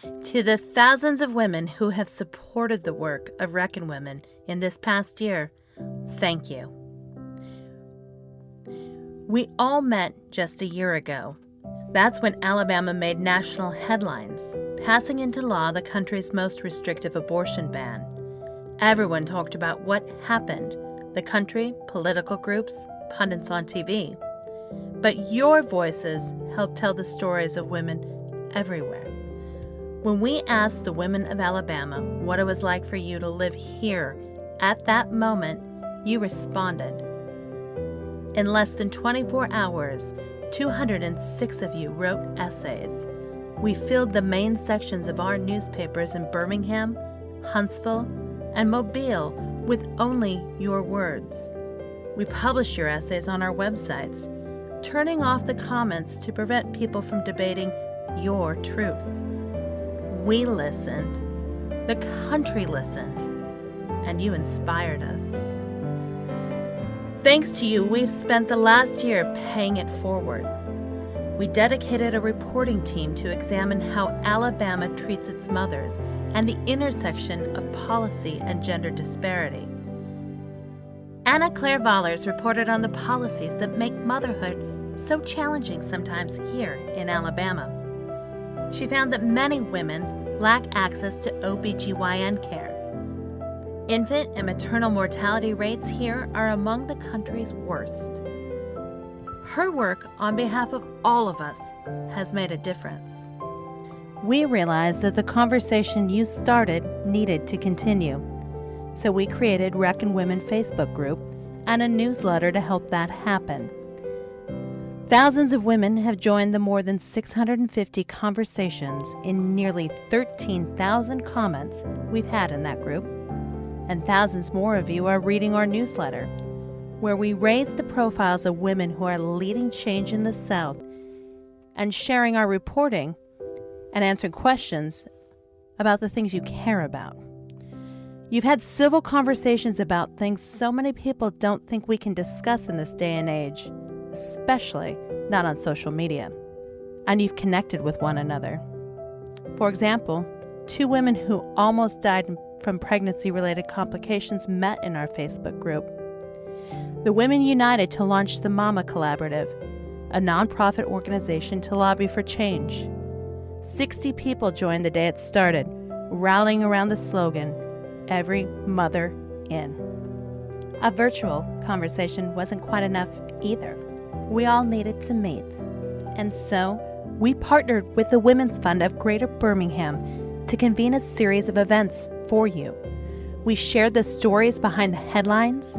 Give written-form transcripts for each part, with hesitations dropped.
To the thousands of women who have supported the work of Reckon Women in this past year, thank you. We all met just a year ago. That's when Alabama made national headlines, passing into law the country's most restrictive abortion ban. Everyone talked about what happened, the country, political groups, pundits on TV. But your voices helped tell the stories of women everywhere. When we asked the women of Alabama what it was like for you to live here at that moment, you responded. In less than 24 hours, 206 of you wrote essays. We filled the main sections of our newspapers in Birmingham, Huntsville, and Mobile with only your words. We published your essays on our websites, turning off the comments to prevent people from debating your truth. We listened, the country listened, and you inspired us. Thanks to you, we've spent the last year paying it forward. We dedicated a reporting team to examine how Alabama treats its mothers and the intersection of policy and gender disparity. Anna Claire Vollers reported on the policies that make motherhood so challenging sometimes here in Alabama. She found that many women lack access to OBGYN care. Infant and maternal mortality rates here are among the country's worst. Her work on behalf of all of us has made a difference. We realized that the conversation you started needed to continue, so we created Reckon Women Facebook group and a newsletter to help that happen. Thousands of women have joined the more than 650 conversations in nearly 13,000 comments we've had in that group, and thousands more of you are reading our newsletter, where we raise the profiles of women who are leading change in the South and sharing our reporting and answering questions about the things you care about. You've had civil conversations about things so many people don't think we can discuss in this day and age, especially not on social media. And you've connected with one another. For example, 2 women who almost died from pregnancy-related complications met in our Facebook group. The women united to launch the Mama Collaborative, a nonprofit organization to lobby for change. 60 people joined the day it started, rallying around the slogan, "Every Mother In." A virtual conversation wasn't quite enough either. We all needed to meet. And so, we partnered with the Women's Fund of Greater Birmingham to convene a series of events for you. We shared the stories behind the headlines,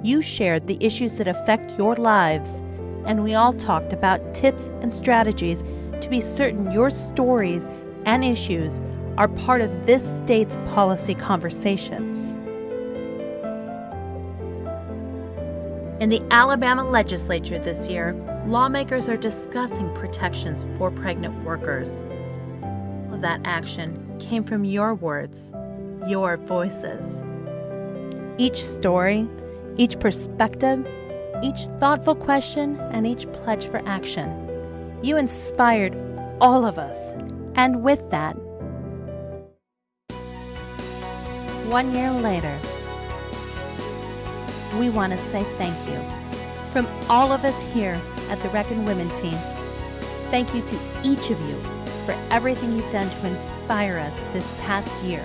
you shared the issues that affect your lives, and we all talked about tips and strategies to be certain your stories and issues are part of this state's policy conversations. In the Alabama legislature this year, lawmakers are discussing protections for pregnant workers. All of that action came from your words, your voices. Each story, each perspective, each thoughtful question, and each pledge for action. You inspired all of us. And with that, 1 year later, we want to say thank you. From all of us here at the Reckon Women team, thank you to each of you for everything you've done to inspire us this past year.